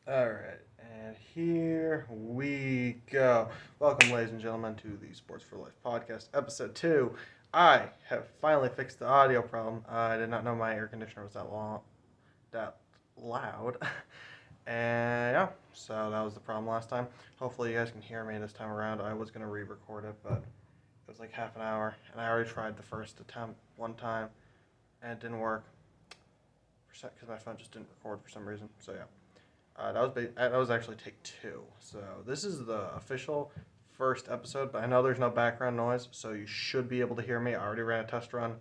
Alright, and here we go. Welcome, ladies and gentlemen, to the Sports4life podcast, episode 2. I have finally fixed the audio problem. I did not know my air conditioner was that loud. And yeah, so that was the problem last time. Hopefully, you guys can hear me this time around. I was going to re record it, but it was like half an hour, and I already tried the first attempt one time, and it didn't work because my phone just didn't record for some reason. So yeah. That was actually take 2. So this is the official first episode, but I know there's no background noise, so you should be able to hear me. I already ran a test run.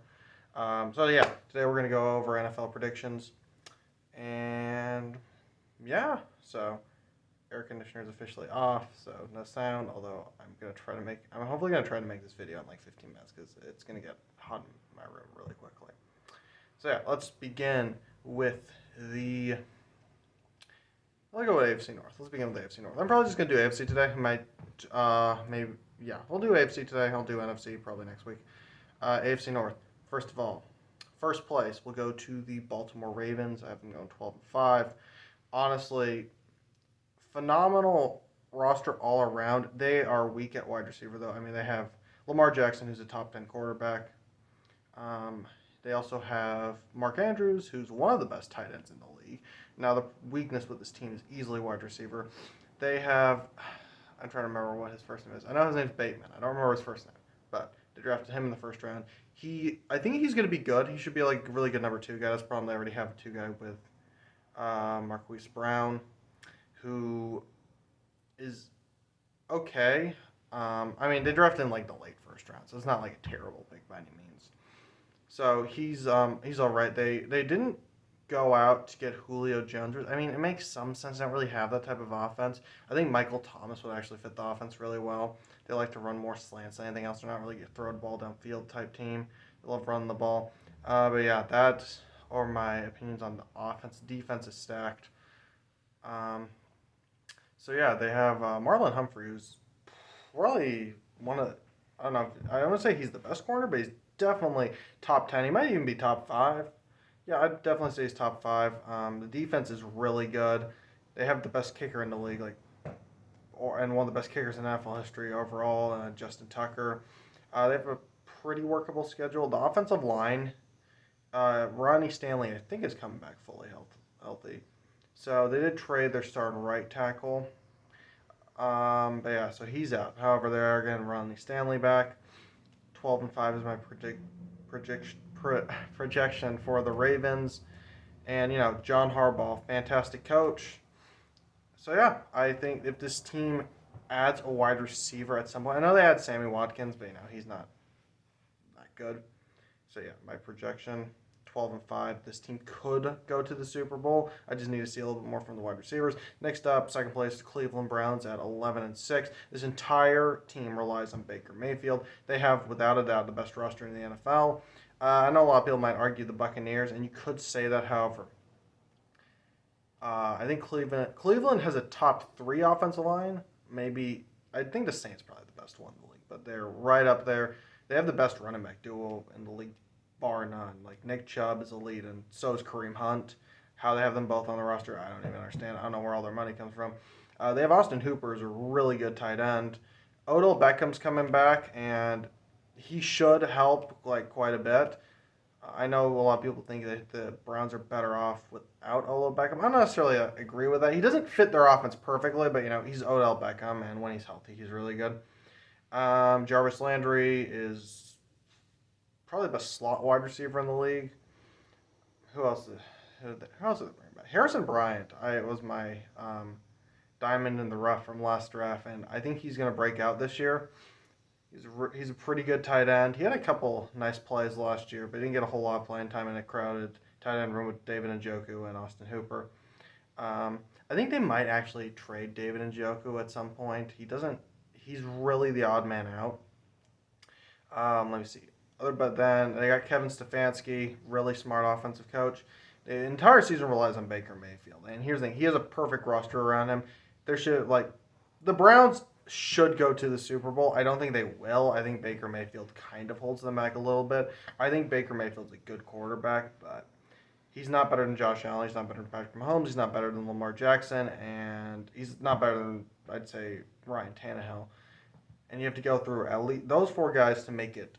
So yeah, today we're gonna go over NFL predictions, and yeah, so air conditioner is officially off, so no sound. Although I'm hopefully gonna try to make this video in like 15 minutes because it's gonna get hot in my room really quickly. So yeah, let's begin with the I'll go with AFC North. Let's begin with AFC North. I'm probably just going to do AFC today. We'll do AFC today. I'll do NFC probably next week. AFC North. First of all, first place will go to the Baltimore Ravens. I have them going 12-5. Honestly, phenomenal roster all around. They are weak at wide receiver, though. I mean, they have Lamar Jackson, who's a top 10 quarterback. They also have Mark Andrews, who's one of the best tight ends in the league. Now, the weakness with this team is easily wide receiver. They have, I'm trying to remember what his first name is. I know his name's Bateman. I don't remember his first name, but they drafted him in the first round. I think he's going to be good. He should be like a really good number 2 guy. That's the problem. They already have a 2 guy with Marquise Brown, who is okay. I mean, they drafted in like the late first round, so it's not like a terrible pick by any means. So he's all right. They didn't go out to get Julio Jones. I mean, it makes some sense. They don't really have that type of offense. I think Michael Thomas would actually fit the offense really well. They like to run more slants than anything else. They're not really a throw the ball downfield type team. They love running the ball. But yeah, that are my opinions on the offense. Defense is stacked. So yeah, they have Marlon Humphrey, who's probably one of I don't know. I don't want to say he's the best corner, but he's definitely top 10. He might even be top 5. Yeah, I'd definitely say he's top 5. The defense is really good. They have the best kicker in the league, and one of the best kickers in NFL history overall, Justin Tucker. They have a pretty workable schedule. The offensive line, Ronnie Stanley, I think, is coming back fully healthy. So they did trade their starting right tackle. But yeah, so he's out. However, they are getting Ronnie Stanley back. 12-5 is my projection for the Ravens. And, John Harbaugh, fantastic coach. So, yeah, I think if this team adds a wide receiver at some point, I know they had Sammy Watkins, but, he's not that good. So, yeah, my projection, 12-5. This team could go to the Super Bowl. I just need to see a little bit more from the wide receivers. Next up, second place, Cleveland Browns at 11-6. This entire team relies on Baker Mayfield. They have, without a doubt, the best roster in the NFL. I know a lot of people might argue the Buccaneers, and you could say that, however. I think Cleveland has a top 3 offensive line. Maybe, I think the Saints probably the best one in the league, but they're right up there. They have the best running back duo in the league, bar none. Like, Nick Chubb is elite, and so is Kareem Hunt. How they have them both on the roster, I don't even understand. I don't know where all their money comes from. They have Austin Hooper as a really good tight end. Odell Beckham's coming back, and he should help quite a bit. I know a lot of people think that the Browns are better off without Odell Beckham. I don't necessarily agree with that. He doesn't fit their offense perfectly, but he's Odell Beckham, and when he's healthy, he's really good. Jarvis Landry is probably the best slot wide receiver in the league. Who else did they bring back? Harrison Bryant. Was my diamond in the rough from last draft, and I think he's going to break out this year. He's a pretty good tight end. He had a couple nice plays last year, but he didn't get a whole lot of playing time in a crowded tight end room with David Njoku and Austin Hooper. I think they might actually trade David Njoku at some point. He's really the odd man out. Let me see. But then they got Kevin Stefanski, really smart offensive coach. The entire season relies on Baker Mayfield. And here's the thing. He has a perfect roster around him. The Browns should go to the Super Bowl. I don't think they will. I think Baker Mayfield kind of holds them back a little bit. I think Baker Mayfield's a good quarterback, but He's not better than Josh Allen. He's not better than Patrick Mahomes. He's not better than Lamar Jackson, and he's not better than, I'd say, Ryan Tannehill. And you have to go through at least those four guys to make it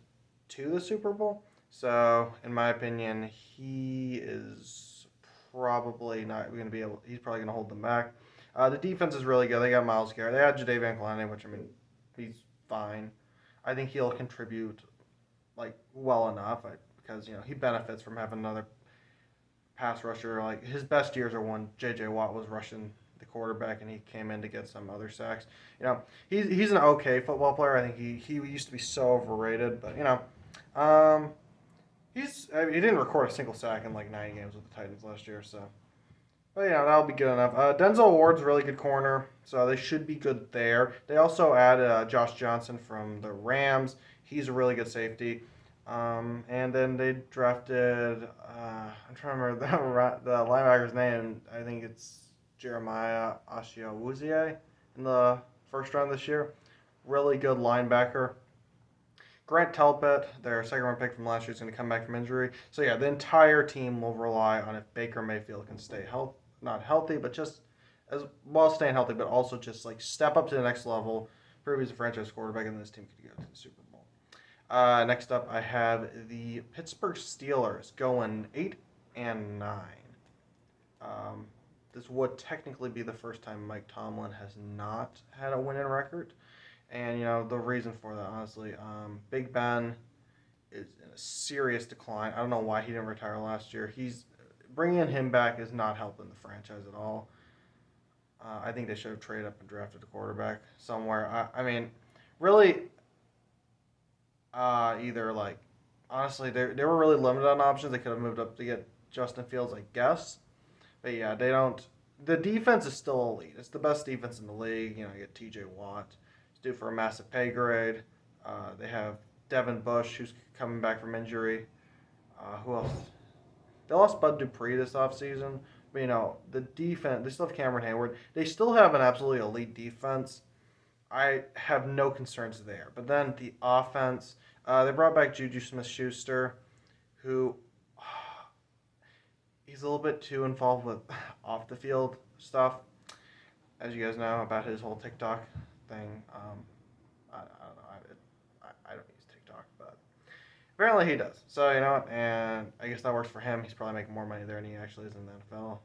to the Super Bowl. So, in my opinion, he is probably not going to be able. He's probably going to hold them back. The defense is really good. They got Myles Garrett. They had Jadeveon Clowney, which, I mean, he's fine. I think he'll contribute like well enough because he benefits from having another pass rusher. Like his best years are when J.J. Watt was rushing the quarterback and he came in to get some other sacks. He's an okay football player. I think he used to be so overrated, but he didn't record a single sack in like 9 games with the Titans last year, so. But that'll be good enough. Denzel Ward's a really good corner, so they should be good there. They also added Josh Johnson from the Rams. He's a really good safety. And then they drafted, I'm trying to remember the linebacker's name. I think it's Jeremiah Ashiawuzie in the first round this year. Really good linebacker. Grant Telpett, their second-round pick from last year, is going to come back from injury. So, the entire team will rely on if Baker Mayfield can stay not healthy, but just as well staying healthy, but also just like step up to the next level, prove he's a franchise quarterback, and this team could go to the Super Bowl. Next up, I have the Pittsburgh Steelers going 8-9. This would technically be the first time Mike Tomlin has not had a winning record. And, the reason for that, honestly, Big Ben is in a serious decline. I don't know why he didn't retire last year. Bringing him back is not helping the franchise at all. I think they should have traded up and drafted a quarterback somewhere. I mean, really, either, like, honestly, they were really limited on options. They could have moved up to get Justin Fields, I guess. But, they don't. The defense is still elite. It's the best defense in the league. You get T.J. Watt. Due for a massive pay grade. They have Devin Bush, who's coming back from injury. Who else? They lost Bud Dupree this offseason. But, the defense, they still have Cameron Hayward. They still have an absolutely elite defense. I have no concerns there. But then the offense, they brought back Juju Smith-Schuster, who he's a little bit too involved with off-the-field stuff, as you guys know, about his whole TikTok thing. I don't know. I don't use TikTok, but apparently he does. So, and I guess that works for him. He's probably making more money there than he actually is in the NFL.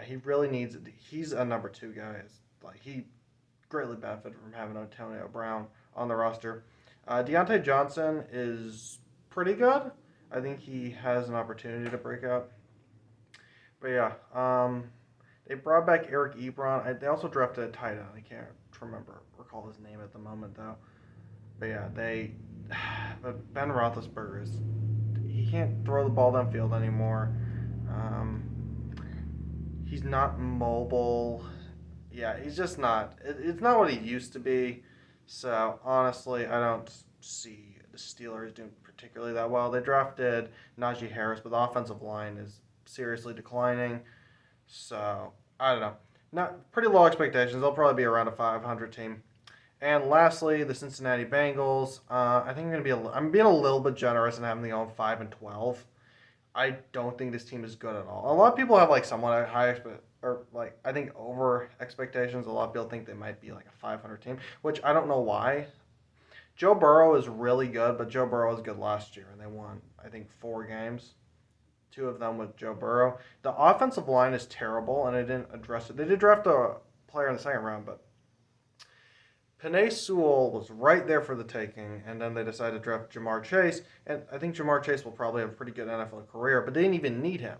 He really needs it. He's a number 2 guy. He greatly benefited from having Antonio Brown on the roster. Deontay Johnson is pretty good. I think he has an opportunity to break out. But they brought back Eric Ebron. They also drafted a tight end. I can't recall his name at the moment, though. But but Ben Roethlisberger he can't throw the ball downfield anymore. He's not mobile. He's just not. It's not what he used to be. So, honestly, I don't see the Steelers doing particularly that well. They drafted Najee Harris, but the offensive line is seriously declining. So, I don't know. Not pretty low expectations. They'll probably be around a 500 team. And lastly, the Cincinnati Bengals. I think I'm being a little bit generous in having them go 5-12. I don't think this team is good at all. A lot of people have somewhat high I think over expectations. A lot of people think they might be like a 500 team, which I don't know why. Joe Burrow is really good, but Joe Burrow was good last year, and they won, I think, 4 games. 2 of them with Joe Burrow. The offensive line is terrible, and they didn't address it. They did draft a player in the second round, but Penei Sewell was right there for the taking, and then they decided to draft Jamar Chase, and I think Jamar Chase will probably have a pretty good NFL career, but they didn't even need him.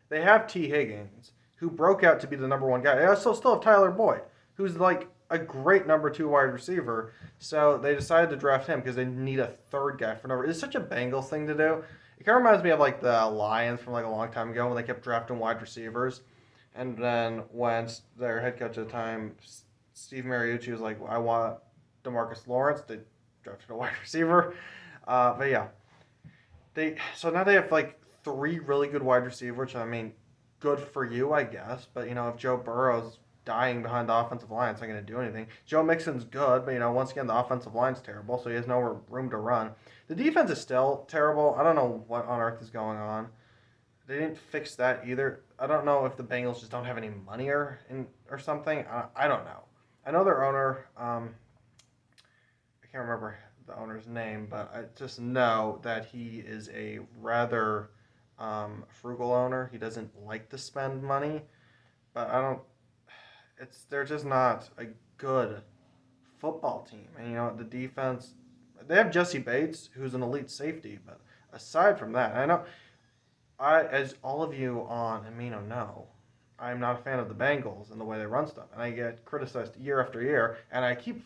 They have T. Higgins, who broke out to be the number 1 guy. They also still have Tyler Boyd, who's a great number 2 wide receiver, so they decided to draft him because they need a third guy for number. It's such a Bengals thing to do. It kind of reminds me of the Lions from a long time ago when they kept drafting wide receivers. And then when their head coach at the time, Steve Mariucci, was like, I want DeMarcus Lawrence, they drafted a wide receiver. But now they have 3 really good wide receivers. I mean, good for you, I guess. But, if Joe Burrow's dying behind the offensive line, it's not going to do anything. Joe Mixon's good, but, once again, the offensive line's terrible, so he has no room to run. The defense is still terrible. I don't know what on earth is going on. they didn't fix that either. I don't know if the Bengals just don't have any money or something. I don't know. I know their owner. I can't remember the owner's name, but I just know that he is a rather frugal owner. He doesn't like to spend money, but I don't. They're just not a good football team. And the defense. They have Jesse Bates, who's an elite safety, but aside from that, I know as all of you on Amino know, I'm not a fan of the Bengals and the way they run stuff, and I get criticized year after year, and I keep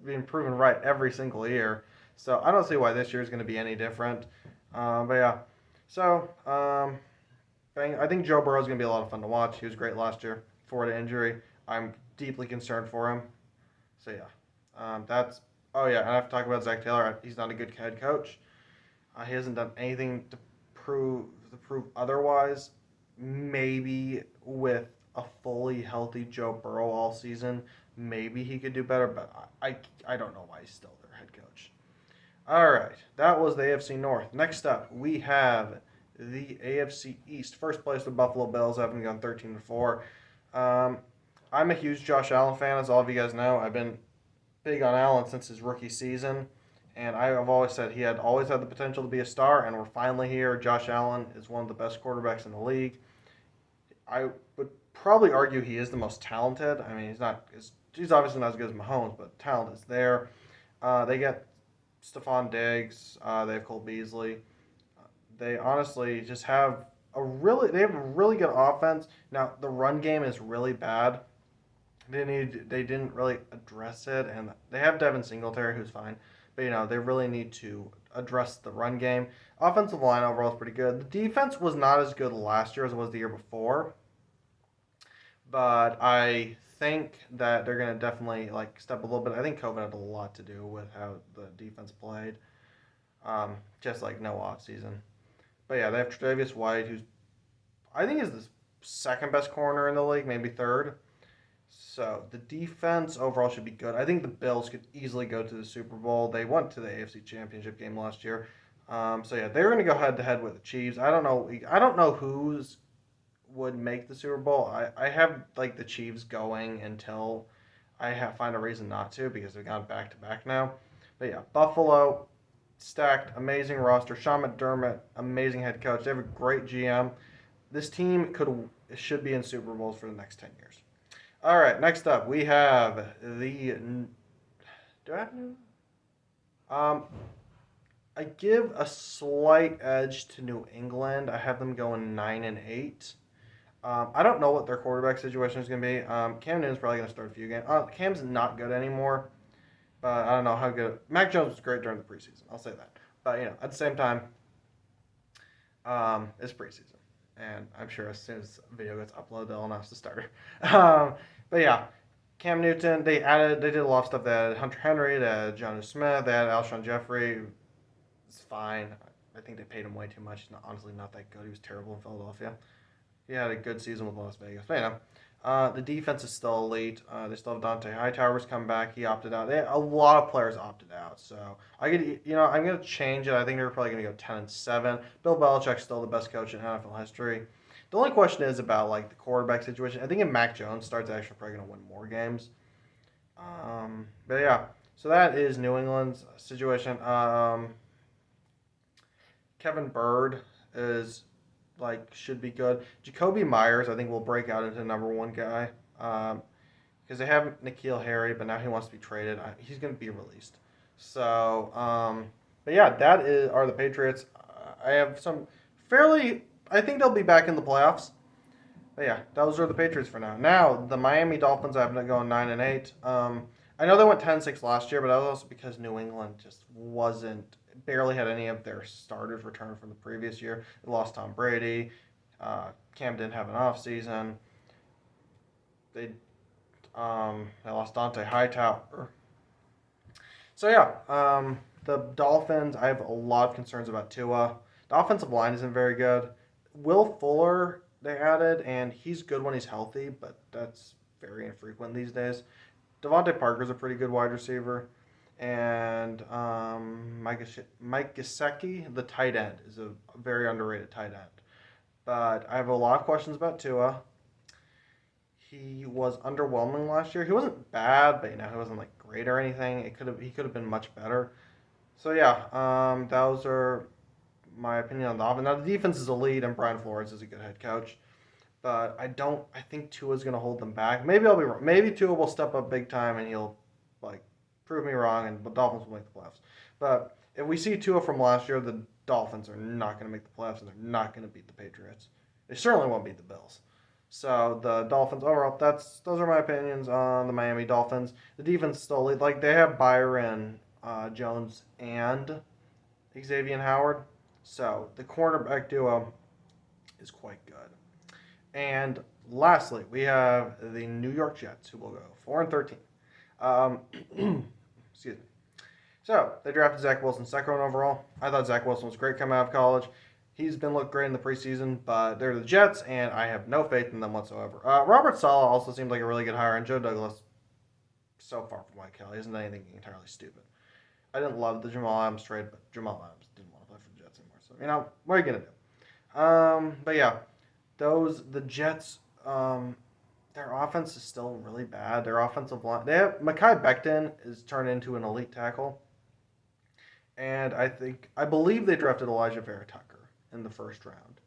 being proven right every single year. So I don't see why this year is going to be any different. But yeah, so I think Joe Burrow is going to be a lot of fun to watch. He was great last year before the injury. I'm deeply concerned for him. So yeah, that's. Oh yeah, and I have to talk about Zach Taylor. He's not a good head coach. He hasn't done anything to prove otherwise. Maybe with a fully healthy Joe Burrow all season, maybe he could do better. But I don't know why he's still their head coach. All right, that was the AFC North. Next up, we have the AFC East. First place, the Buffalo Bills, having gone 13-4. I'm a huge Josh Allen fan, as all of you guys know. I've been big on Allen since his rookie season, and I have always said he had always had the potential to be a star, and we're finally here. Josh Allen is one of the best quarterbacks in the league. I would probably argue he is the most talented. I mean, he's obviously not as good as Mahomes, but talent is there. They get Stephon Diggs. They have Cole Beasley. They honestly just have they have a really good offense. Now the run game is really bad. They didn't really address it, and they have Devin Singletary, who's fine, but they really need to address the run game. Offensive line overall is pretty good. The defense was not as good last year as it was the year before, but I think that they're going to definitely step a little bit. I think COVID had a lot to do with how the defense played, just like no off season. But yeah, they have Tre'Davious White, who's I think is the second best corner in the league, maybe third. So the defense overall should be good. I think the Bills could easily go to the Super Bowl. They went to the AFC Championship game last year. So yeah, they're going to go head to head with the Chiefs. I don't know. I don't know who's would make the Super Bowl. I have the Chiefs going until find a reason not to, because they've gone back to back now. But yeah, Buffalo, stacked, amazing roster. Sean McDermott, amazing head coach. They have a great GM. This team should be in Super Bowls for the next 10 years. All right, next up we have the. Do I have new? I give a slight edge to New England. I have them going 9-8. I don't know what their quarterback situation is going to be. Cam Newton's probably going to start a few games. Cam's not good anymore, but I don't know how good. Mac Jones was great during the preseason. I'll say that. But at the same time, it's preseason, and I'm sure as soon as the video gets uploaded, they'll announce the starter. But yeah, Cam Newton. They did a lot of stuff. They had Hunter Henry. They had Jonnu Smith. They had Alshon Jeffrey. It's fine. I think they paid him way too much. He's honestly not that good. He was terrible in Philadelphia. He had a good season with Las Vegas. But the defense is still elite. They still have Dante Hightower's come back. He opted out. A lot of players opted out. So I'm going to change it. I think they're probably going to go 10-7. Bill Belichick's still the best coach in NFL history. The only question is about the quarterback situation. I think if Mac Jones starts, actually probably going to win more games. But yeah, so that is New England's situation. Kevin Bird is should be good. Jacoby Myers, I think, will break out into number one guy. Because they have N'Keal Harry, but now he wants to be traded. He's going to be released. So, but yeah, are the Patriots. I have some I think they'll be back in the playoffs. But yeah, those are the Patriots for now. Now, the Miami Dolphins, I have them going 9-8. I know they went 10-6 last year, but that was also because New England just barely had any of their starters return from the previous year. They lost Tom Brady. Cam didn't have an off season. They lost Dante Hightower. So yeah, the Dolphins, I have a lot of concerns about Tua. The offensive line isn't very good. Will Fuller they added, and he's good when he's healthy, but that's very infrequent these days. Devontae Parker's a pretty good wide receiver. And Mike Gesicki, the tight end, is a very underrated tight end. But I have a lot of questions about Tua. He was underwhelming last year. He wasn't bad, but he wasn't like great or anything. He could have been much better. So yeah, those are my opinion on the offense. Now the defense is elite, and Brian Flores is a good head coach. But I think Tua's going to hold them back. Maybe I'll be wrong. Maybe Tua will step up big time and he'll like prove me wrong, and the Dolphins will make the playoffs. But if we see Tua from last year, the Dolphins are not going to make the playoffs, and they're not going to beat the Patriots. They certainly won't beat the Bills. So the Dolphins overall, those are my opinions on the Miami Dolphins. The defense still like they have Byron Jones and Xavier Howard, so the cornerback duo is quite good. And lastly, we have the New York Jets, who will go 4-13. Um, excuse me. So they drafted Zach Wilson second one overall. I thought Zach Wilson was great coming out of college. He's been looked great in the preseason, but they're the Jets, and I have no faith in them whatsoever. Robert Saleh also seemed like a really good hire, and Joe Douglas, so far from Mike Kelly, isn't anything entirely stupid. I didn't love the Jamal Adams trade, but Jamal Adams didn't want to play for the Jets anymore. So, what are you going to do? But yeah, the Jets, their offense is still really bad. Their offensive line, they have Mekhi Becton is turned into an elite tackle. And I believe they drafted Elijah Vera Tucker in the first round.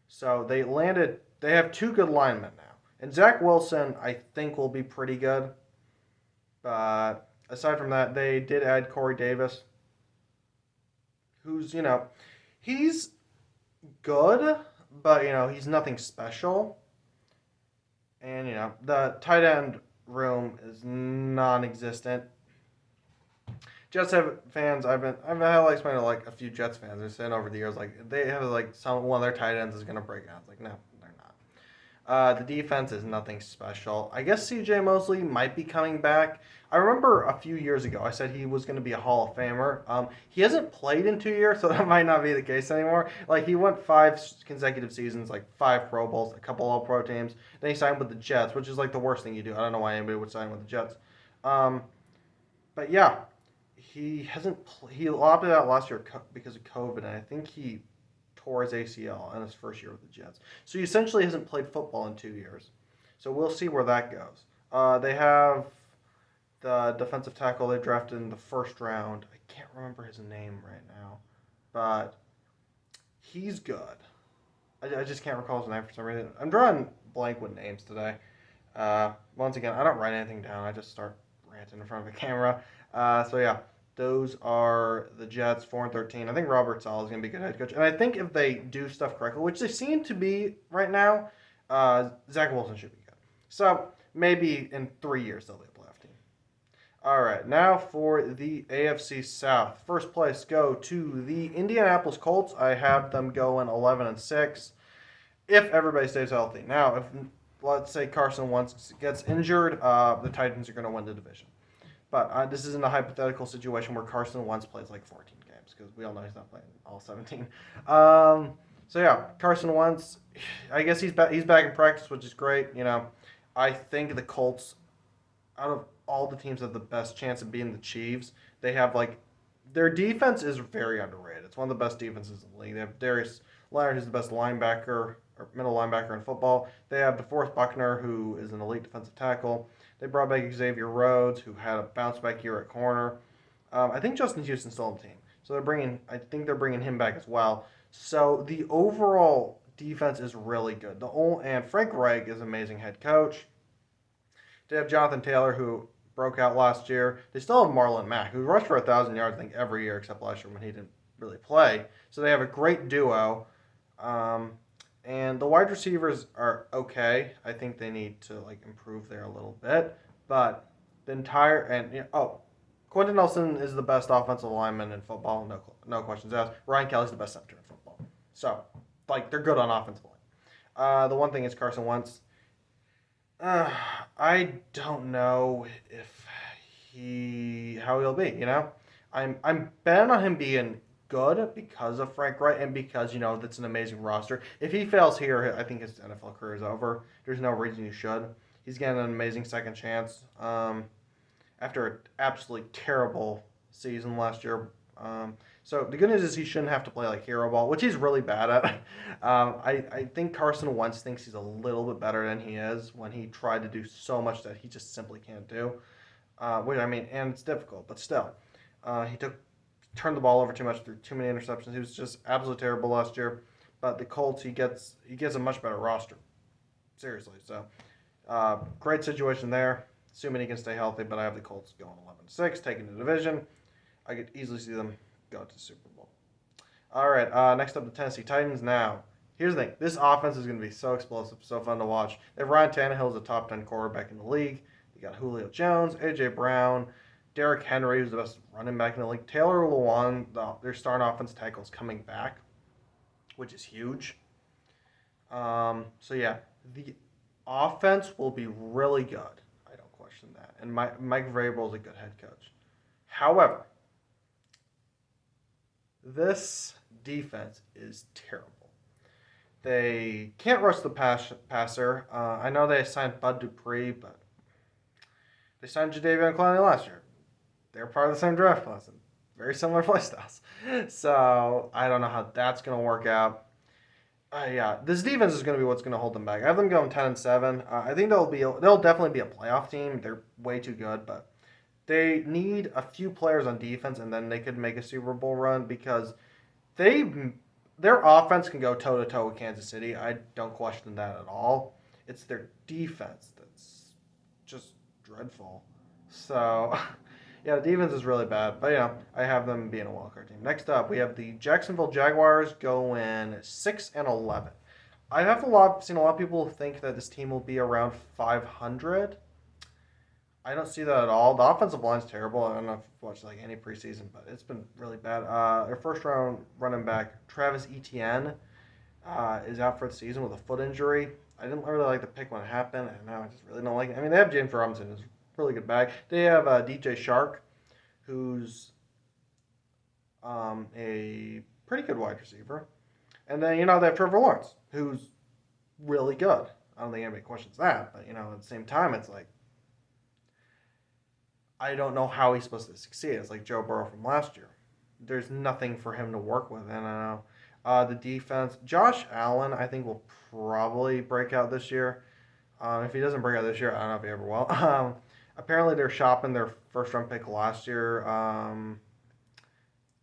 So they have two good linemen now. And Zach Wilson, I think, will be pretty good. But aside from that, they did add Corey Davis, who's, he's good, but, he's nothing special. And, the tight end room is non-existent. Jets have fans. I've had like spoken to like a few Jets fans. They're saying over the years like they have like one of their tight ends is gonna break out. It's like no, they're not. The defense is nothing special. I guess C.J. Mosley might be coming back. I remember a few years ago I said he was going to be a Hall of Famer. He hasn't played in 2 years, so that might not be the case anymore. Like he went 5 consecutive seasons, like 5 Pro Bowls, a couple All-Pro teams. Then he signed with the Jets, which is like the worst thing you do. I don't know why anybody would sign with the Jets. But yeah. He opted out last year because of COVID, and I think he tore his ACL in his first year with the Jets. So he essentially hasn't played football in 2 years. So we'll see where that goes. They have the defensive tackle they drafted in the first round. I can't remember his name right now, but he's good. I just can't recall his name for some reason. I'm drawing blank with names today. Once again, I don't write anything down. I just start ranting in front of the camera. So yeah. Those are the Jets, 4-13. I think Robert Saleh is going to be a good head coach. And I think if they do stuff correctly, which they seem to be right now, Zach Wilson should be good. So maybe in 3 years they'll be a playoff team. All right, now for the AFC South. First place go to the Indianapolis Colts. I have them going 11-6 if everybody stays healthy. Now, if let's say Carson Wentz gets injured, the Titans are going to win the division. But this isn't a hypothetical situation where Carson Wentz plays like 14 games because we all know he's not playing all 17. So yeah, Carson Wentz, I guess he's back in practice, which is great. I think the Colts, out of all the teams, have the best chance of being the Chiefs. They have their defense is very underrated. It's one of the best defenses in the league. They have Darius Leonard, who's the best linebacker or middle linebacker in football. They have DeForest Buckner, who is an elite defensive tackle. They brought back Xavier Rhodes, who had a bounce back year at corner. I think Justin Houston's still on the team, so I think they're bringing him back as well. So the overall defense is really good. And Frank Reich is an amazing head coach. They have Jonathan Taylor, who broke out last year. They still have Marlon Mack, who rushed for 1,000 yards, I think, every year except last year when he didn't really play. So they have a great duo. And the wide receivers are okay. I think they need to improve there a little bit. But the entire Quentin Nelson is the best offensive lineman in football. No questions asked. Ryan Kelly's the best center in football. So they're good on offensive line. The one thing is Carson Wentz. I don't know how he'll be. I'm betting on him being good because of Frank Reich and because that's an amazing roster. If he fails here, I think his NFL career is over. There's no reason you should. He's getting an amazing second chance after an absolutely terrible season last year. So the good news is he shouldn't have to play like hero ball, which he's really bad at. I think Carson Wentz thinks he's a little bit better than he is when he tried to do so much that he just simply can't do. Which I mean, and it's difficult, but still, he turned the ball over too much, threw too many interceptions. He was just absolutely terrible last year. But the Colts, he gets a much better roster. Seriously, so great situation there. Assuming he can stay healthy, but I have the Colts going 11-6, taking the division. I could easily see them go to the Super Bowl. All right, next up, the Tennessee Titans. Now, here's the thing. This offense is going to be so explosive, so fun to watch. They have Ryan Tannehill as a top 10 quarterback in the league. You got Julio Jones, A.J. Brown, Derrick Henry, who's the best running back in the league. Taylor Lewan, their starting offense tackle, is coming back, which is huge. So, yeah, the offense will be really good. I don't question that. And Mike Vrabel is a good head coach. However, this defense is terrible. They can't rush the passer. I know they signed Bud Dupree, but they signed Jadeveon Clowney last year. They're part of the same draft class and very similar playstyles. So I don't know how that's going to work out. Yeah, this defense is going to be what's going to hold them back. I have them going 10-7. I think they'll definitely be a playoff team. They're way too good, but they need a few players on defense, and then they could make a Super Bowl run because their offense can go toe-to-toe with Kansas City. I don't question that at all. It's their defense that's just dreadful. So, yeah, the defense is really bad. But, I have them being a wildcard team. Next up, we have the Jacksonville Jaguars going 6-11. I have seen a lot of people think that this team will be around 500. I don't see that at all. The offensive line's terrible. I don't know if you've watched like any preseason, but it's been really bad. Their first round running back, Travis Etienne, is out for the season with a foot injury. I didn't really like the pick when it happened, and now I just really don't like it. I mean, they have James Robinson, who's a really good back. They have DJ Shark, who's a pretty good wide receiver. And then, they have Trevor Lawrence, who's really good. I don't think anybody questions that, but, at the same time, it's like, I don't know how he's supposed to succeed. It's like Joe Burrow from last year. There's nothing for him to work with. And I know the defense, Josh Allen, I think will probably break out this year. If he doesn't break out this year, I don't know if he ever will. Apparently, they're shopping their first round pick last year.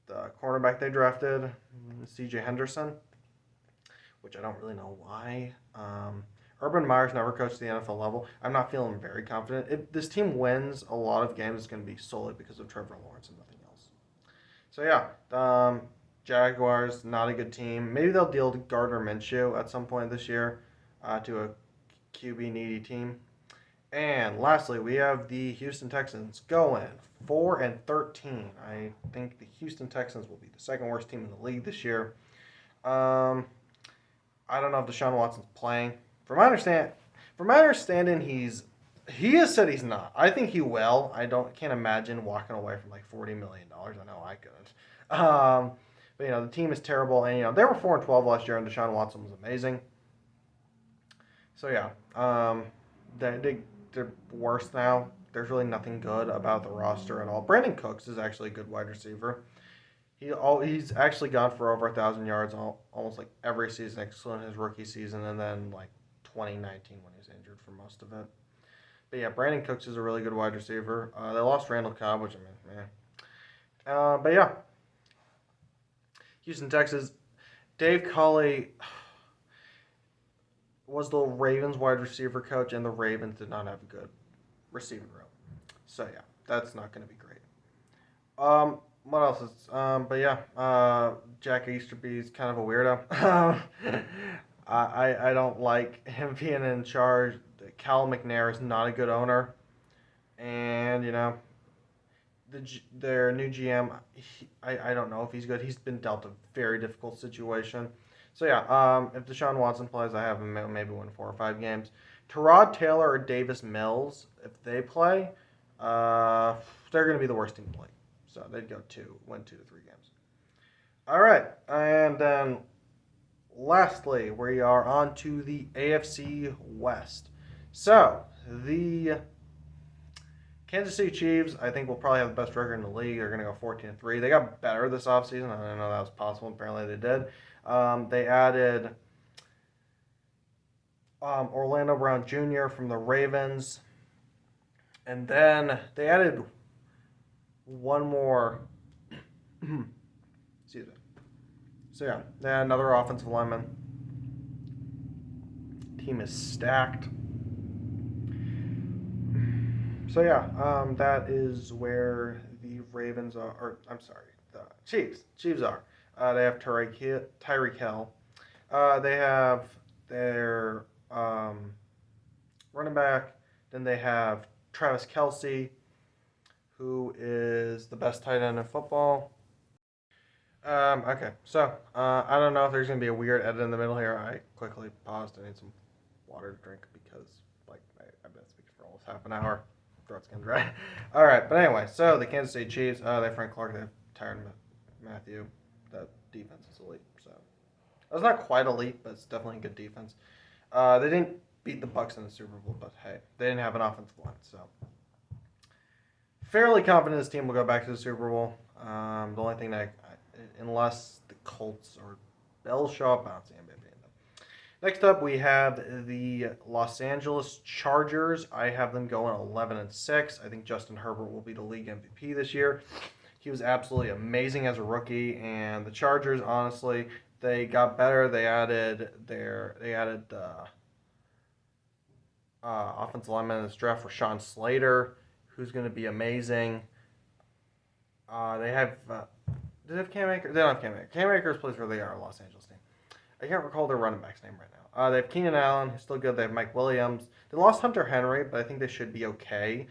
The cornerback they drafted, C.J. Henderson, which I don't really know why. Urban Meyer's never coached the NFL level. I'm not feeling very confident. If this team wins a lot of games, it's going to be solely because of Trevor Lawrence and nothing else. So, yeah, Jaguars, not a good team. Maybe they'll deal to Gardner Minshew at some point this year to a QB-needy team. And lastly, we have the Houston Texans going 4-13. I think the Houston Texans will be the second worst team in the league this year. I don't know if Deshaun Watson's playing. From my understanding, he has said he's not. I think he will. Can't imagine walking away from like $40 million. I know I couldn't. But the team is terrible, and they were 4-12 last year, and Deshaun Watson was amazing. So yeah, they're worse now. There's really nothing good about the roster at all. Brandon Cooks is actually a good wide receiver. He's actually gone for over 1,000 yards almost like every season, excluding his rookie season, and then like 2019 when he was injured for most of it. But yeah, Brandon Cooks is a really good wide receiver. They lost Randall Cobb, which but yeah, Houston Texans. Dave Culley was the Ravens wide receiver coach, and the Ravens did not have a good receiving room. So yeah, that's not going to be great. What else is? But yeah, Jack Easterby's kind of a weirdo. I don't like him being in charge. Cal McNair is not a good owner, and their new GM, I don't know if he's good. He's been dealt a very difficult situation. So yeah, if Deshaun Watson plays, I have him maybe win 4 or 5 games. Tyrod Taylor or Davis Mills, if they play, they're going to be the worst team to play. So they'd win 2 to 3 games. All right, and then lastly, we are on to the AFC West. So the Kansas City Chiefs, I think, will probably have the best record in the league. They're going to go 14-3. They got better this offseason. I didn't know that was possible. Apparently they did. They added Orlando Brown Jr. from the Ravens. And then they added one more. Excuse me. So, yeah, they had another offensive lineman. Team is stacked. So, yeah, that is where the Ravens are. Or, I'm sorry, the Chiefs. Chiefs are. They have Tyreek Hill. They have their running back. Then they have Travis Kelce, who is the best tight end in football. Okay, so I don't know if there's going to be a weird edit in the middle here. I quickly paused. I need some water to drink because, I've been speaking for almost half an hour. Throat's getting dry. All right, but anyway, so the Kansas City Chiefs, they have Frank Clark, they have Tyrann Mathieu. That defense is elite. So it's not quite elite, but it's definitely a good defense. They didn't beat the Bucs in the Super Bowl, but hey, they didn't have an offensive line, so fairly confident this team will go back to the Super Bowl. The only thing unless the Colts or Bills show up, I don't see anybody beating them. Next up, we have the Los Angeles Chargers. I have them going 11-6. I think Justin Herbert will be the league MVP this year. He was absolutely amazing as a rookie, and the Chargers, honestly, they got better. They added offensive lineman in this draft, Rashawn Slater, who's going to be amazing. They have do they have Cam Akers? They don't have Cam Akers. Cam Akers plays for the Los Angeles team. I can't recall their running back's name right now. They have Keenan Allen, who's still good. They have Mike Williams. They lost Hunter Henry, but I think they should be okay.